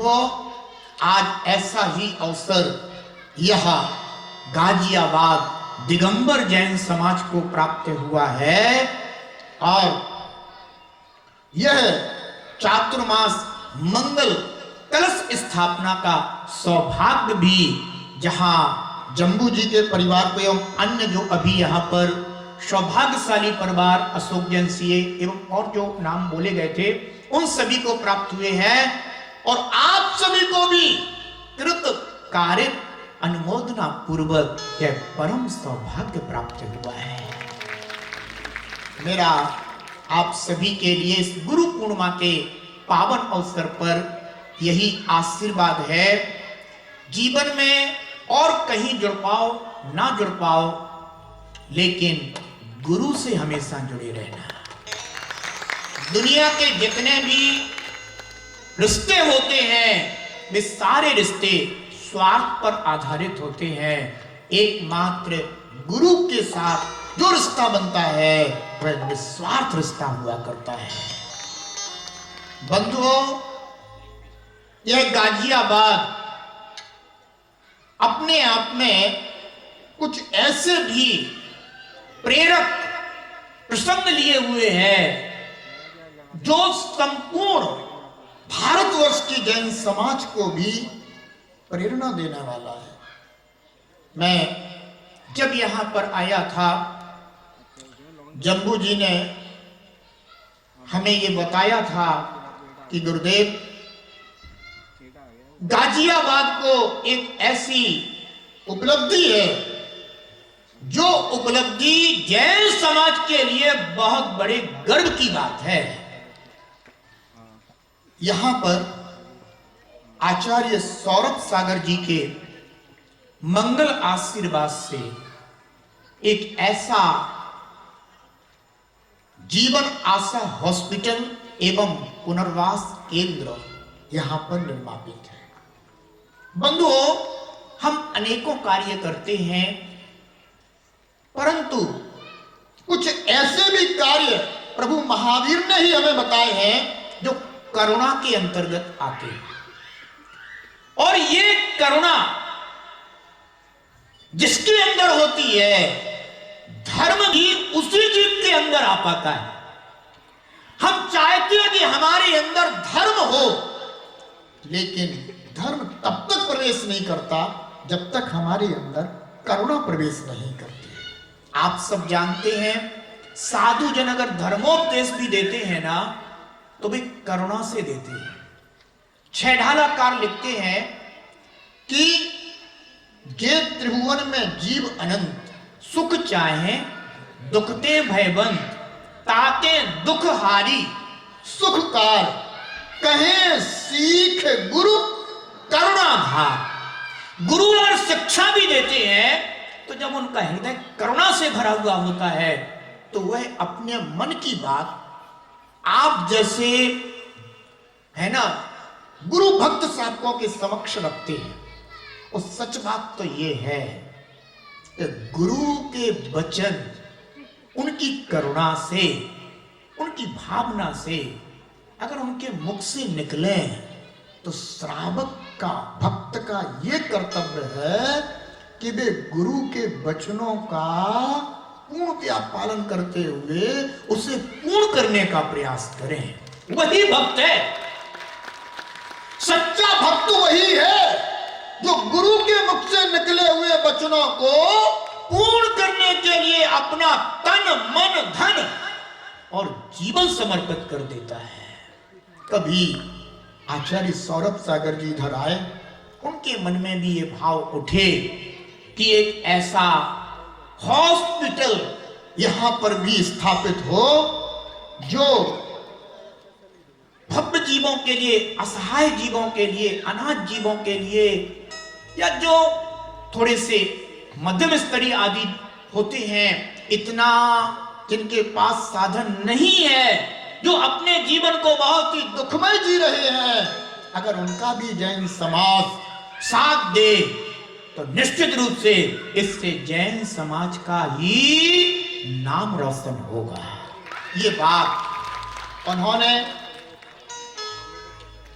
बंधुओं, आज ऐसा ही अवसर यह गाजियाबाद दिगंबर जैन समाज को प्राप्त हुआ है और यह चातुर्मास मंगल कलश स्थापना का सौभाग्य भी जहां जम्बू जी के परिवार को एवं अन्य जो अभी यहाँ पर सौभाग्यशाली परिवार अशोक जैन सीए एवं और जो नाम बोले गए थे उन सभी को प्राप्त हुए हैं और आप सभी को भी कृत कार्य अनुमोदना पूर्वक यह परम सौभाग्य प्राप्त हुआ है। मेरा आप सभी के लिए इस गुरु पूर्णिमा के पावन अवसर पर यही आशीर्वाद है, जीवन में और कहीं जुड़ पाओ ना जुड़ पाओ लेकिन गुरु से हमेशा जुड़े रहना। दुनिया के जितने भी रिश्ते होते हैं वे सारे रिश्ते स्वार्थ पर आधारित होते हैं, एकमात्र गुरु के साथ जो रिश्ता बनता है वह निस्वार्थ रिश्ता हुआ करता है। बंधुओं, यह गाजियाबाद अपने आप में कुछ ऐसे भी प्रेरक प्रसंग लिए हुए हैं जो संपूर्ण भारतवर्ष की जैन समाज को भी प्रेरणा देने वाला है। मैं जब यहां पर आया था, जम्बू जी ने हमें ये बताया था कि गुरुदेव गाजियाबाद को एक ऐसी उपलब्धि है जो उपलब्धि जैन समाज के लिए बहुत बड़े गर्व की बात है। यहां पर आचार्य सौरभ सागर जी के मंगल आशीर्वाद से एक ऐसा जीवन आशा हॉस्पिटल एवं पुनर्वास केंद्र यहां पर निर्मापित है। बंधुओं, हम अनेकों कार्य करते हैं परंतु कुछ ऐसे भी कार्य प्रभु महावीर ने ही हमें बताए हैं जो करुणा के अंतर्गत आते हैं और ये करुणा जिसके अंदर होती है धर्म भी उसी जीव के अंदर आ पाता है। हम चाहते हैं कि हमारे अंदर धर्म हो लेकिन धर्म तब तक प्रवेश नहीं करता जब तक हमारे अंदर करुणा प्रवेश नहीं करती। आप सब जानते हैं साधु जन अगर धर्मोपदेश भी देते हैं ना तो वे करुणा से देते हैं। छेढालाकार लिखते हैं कि जे त्रिभुवन में जीव अनंत सुख चाहे दुखते भयबंत ताते दुख हारी सुखकार कहे सीख गुरु करुणा भार। गुरु और शिक्षा भी देते हैं तो जब उनका हृदय करुणा से भरा हुआ होता है तो वह अपने मन की बात आप जैसे है ना गुरु भक्त साधकों के समक्ष रखते हैं। और सच बात तो यह है कि गुरु के वचन उनकी करुणा से उनकी भावना से अगर उनके मुख से निकले तो श्रावक का भक्त का यह कर्तव्य है कि वे गुरु के वचनों का पूर्णतया पालन करते हुए उसे पूर्ण करने का प्रयास करें। वही भक्त है, सच्चा भक्त वही है जो गुरु के मुख से निकले हुए वचनों को पूर्ण करने के लिए अपना तन मन धन और जीवन समर्पित कर देता है। कभी आचार्य सौरभ सागर जी इधर आए, उनके मन में भी ये भाव उठे कि एक ऐसा हॉस्पिटल यहां पर भी स्थापित हो जो भव्य जीवों के लिए, असहाय जीवों के लिए, अनाथ जीवों के लिए या जो थोड़े से मध्यम स्तरीय आदि होते हैं, इतना जिनके पास साधन नहीं है, जो अपने जीवन को बहुत ही दुखमय जी रहे हैं, अगर उनका भी जैन समाज साथ दे तो निश्चित रूप से इससे जैन समाज का ही नाम रोशन होगा। ये बात उन्होंने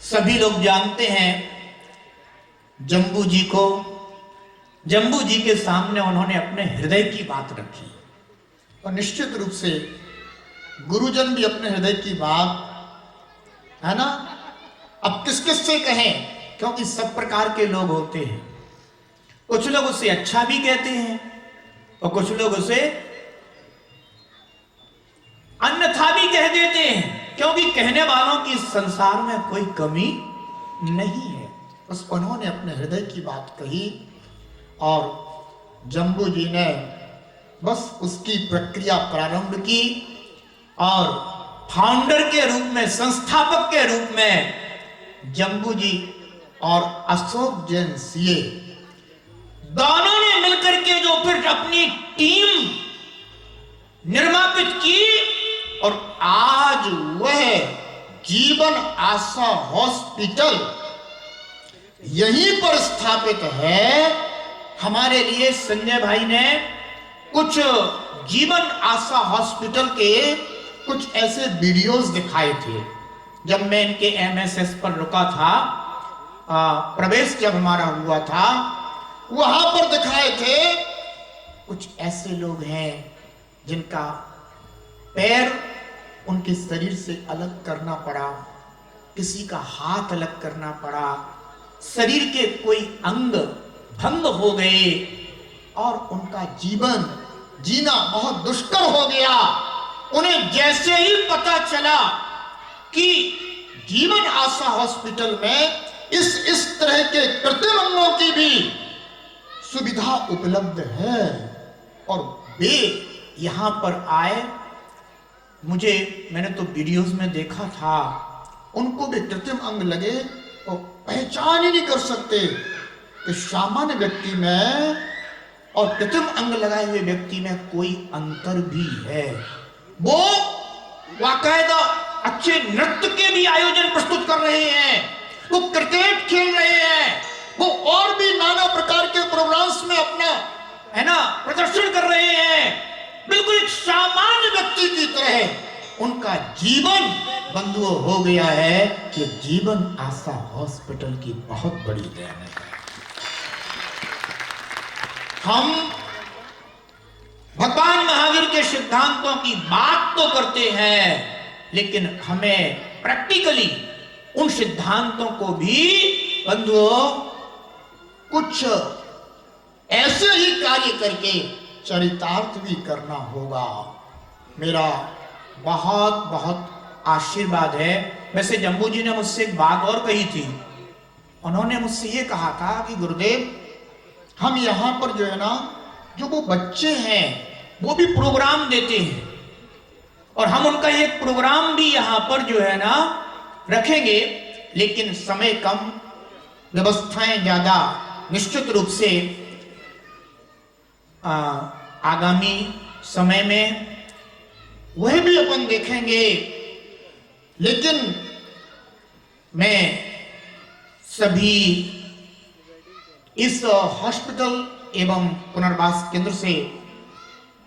सभी लोग जानते हैं जम्बू जी को। जम्बू जी के सामने उन्होंने अपने हृदय की बात रखी और निश्चित रूप से गुरुजन भी अपने हृदय की बात, है ना, अब किस किस से कहें, क्योंकि सब प्रकार के लोग होते हैं। कुछ लोग उसे अच्छा भी कहते हैं और कुछ लोग उसे अन्यथा भी कह देते हैं, क्योंकि कहने वालों की संसार में कोई कमी नहीं है। बस उन्होंने अपने हृदय की बात कही और जम्बू जी ने बस उसकी प्रक्रिया प्रारंभ की और फाउंडर के रूप में, संस्थापक के रूप में जम्बू जी और अशोक जैन सीए दोनों ने मिलकर के जो फिर अपनी टीम निर्मापित की और आज वह जीवन आशा हॉस्पिटल यहीं पर स्थापित है। हमारे लिए संजय भाई ने कुछ जीवन आशा हॉस्पिटल के कुछ ऐसे वीडियोस दिखाए थे जब मैं इनके एमएसएस पर रुका था, प्रवेश जब हमारा हुआ था, वहां पर दिखाए थे। कुछ ऐसे लोग हैं जिनका पैर उनके शरीर से अलग करना पड़ा, किसी का हाथ अलग करना पड़ा, शरीर के कोई अंग भंग हो गए और उनका जीवन जीना बहुत दुष्कर हो गया। उन्हें जैसे ही पता चला कि जीवन आशा हॉस्पिटल में इस तरह के कृत्रिम अंगों की भी सुविधा उपलब्ध है और वे यहां पर आए। मैंने तो वीडियोस में देखा था, उनको भी कृत्रिम अंग लगे तो पहचान ही नहीं कर सकते कि सामान्य व्यक्ति में और कृत्रिम अंग लगाए हुए व्यक्ति में कोई अंतर भी है। वो वाकायदा अच्छे नृत्य के भी आयोजन प्रस्तुत कर रहे हैं, वो क्रिकेट खेल रहे हैं, वो और भी नाना प्रकार के प्रोग्राम्स में अपना, है ना, प्रदर्शन कर रहे हैं। बिल्कुल एक सामान्य व्यक्ति की तरह उनका जीवन बंधुओं हो गया है कि जीवन आशा हॉस्पिटल की बहुत बड़ी देन है। हम भगवान महावीर के सिद्धांतों की बात तो करते हैं, लेकिन हमें प्रैक्टिकली उन सिद्धांतों को भी बंधुओं कुछ ऐसे ही कार्य करके चरितार्थ भी करना होगा। मेरा बहुत बहुत आशीर्वाद है। वैसे जम्बू जी ने मुझसे एक बात और कही थी, उन्होंने मुझसे ये कहा था कि गुरुदेव, हम यहाँ पर जो है ना, जो वो बच्चे हैं वो भी प्रोग्राम देते हैं और हम उनका एक प्रोग्राम भी यहाँ पर जो है ना रखेंगे, लेकिन समय कम, व्यवस्थाएं ज्यादा। निश्चित रूप से आगामी समय में वह भी अपन देखेंगे। लेकिन मैं सभी इस हॉस्पिटल एवं पुनर्वास केंद्र से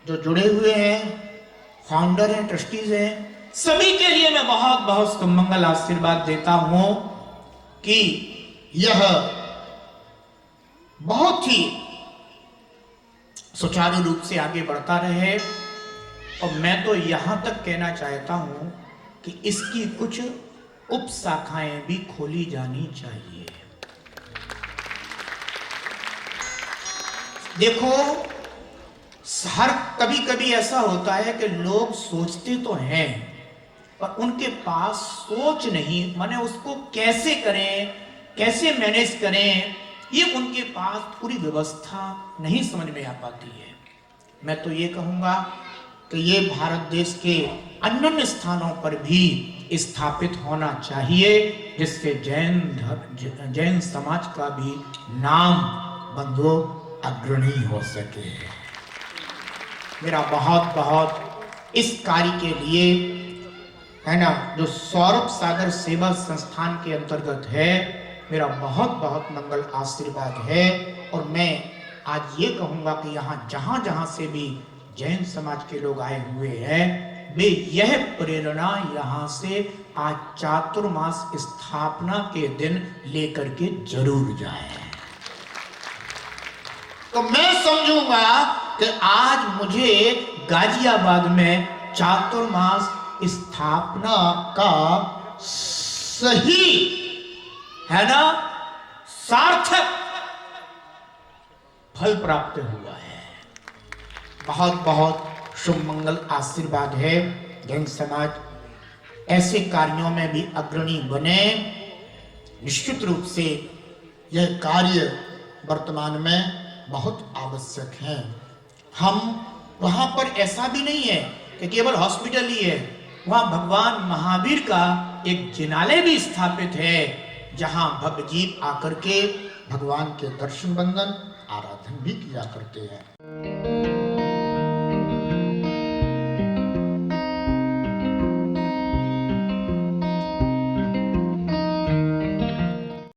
जो जुड़े हुए हैं, फाउंडर हैं, ट्रस्टीज हैं, सभी के लिए मैं बहुत बहुत सुमंगल आशीर्वाद देता हूं कि यह बहुत ही सुचारू रूप से आगे बढ़ता रहे। और मैं तो यहां तक कहना चाहता हूं कि इसकी कुछ उप शाखाएं भी खोली जानी चाहिए। देखो, हर कभी कभी ऐसा होता है कि लोग सोचते तो हैं पर उनके पास सोच नहीं, माने उसको कैसे करें, कैसे मैनेज करें, ये उनके पास पूरी व्यवस्था नहीं समझ में आ पाती है। मैं तो ये कहूंगा कि ये भारत देश के अन्य स्थानों पर भी स्थापित होना चाहिए, जिससे जैन समाज का भी नाम बंधुओं अग्रणी हो सके। मेरा बहुत बहुत इस कार्य के लिए, है ना, जो सौरभ सागर सेवा संस्थान के अंतर्गत है, मेरा बहुत बहुत मंगल आशीर्वाद है। और मैं आज ये कहूंगा कि यहाँ जहां जहां से भी जैन समाज के लोग आए हुए हैं, वे यह प्रेरणा यहाँ से आज चातुर्मास स्थापना के दिन लेकर के जरूर जाएं। तो मैं समझूंगा कि आज मुझे गाजियाबाद में चातुर्मास स्थापना का सही है ना सार्थक फल प्राप्त हुआ है। बहुत बहुत शुभ मंगल आशीर्वाद है। जैन समाज ऐसे कार्यों में भी अग्रणी बने। निश्चित रूप से यह कार्य वर्तमान में बहुत आवश्यक है। हम वहां पर ऐसा भी नहीं है कि केवल हॉस्पिटल ही है, वहां भगवान महावीर का एक जिनालय भी स्थापित है, जहां भक्त जीव आकर के भगवान के दर्शन बंदन आराधन भी किया करते हैं।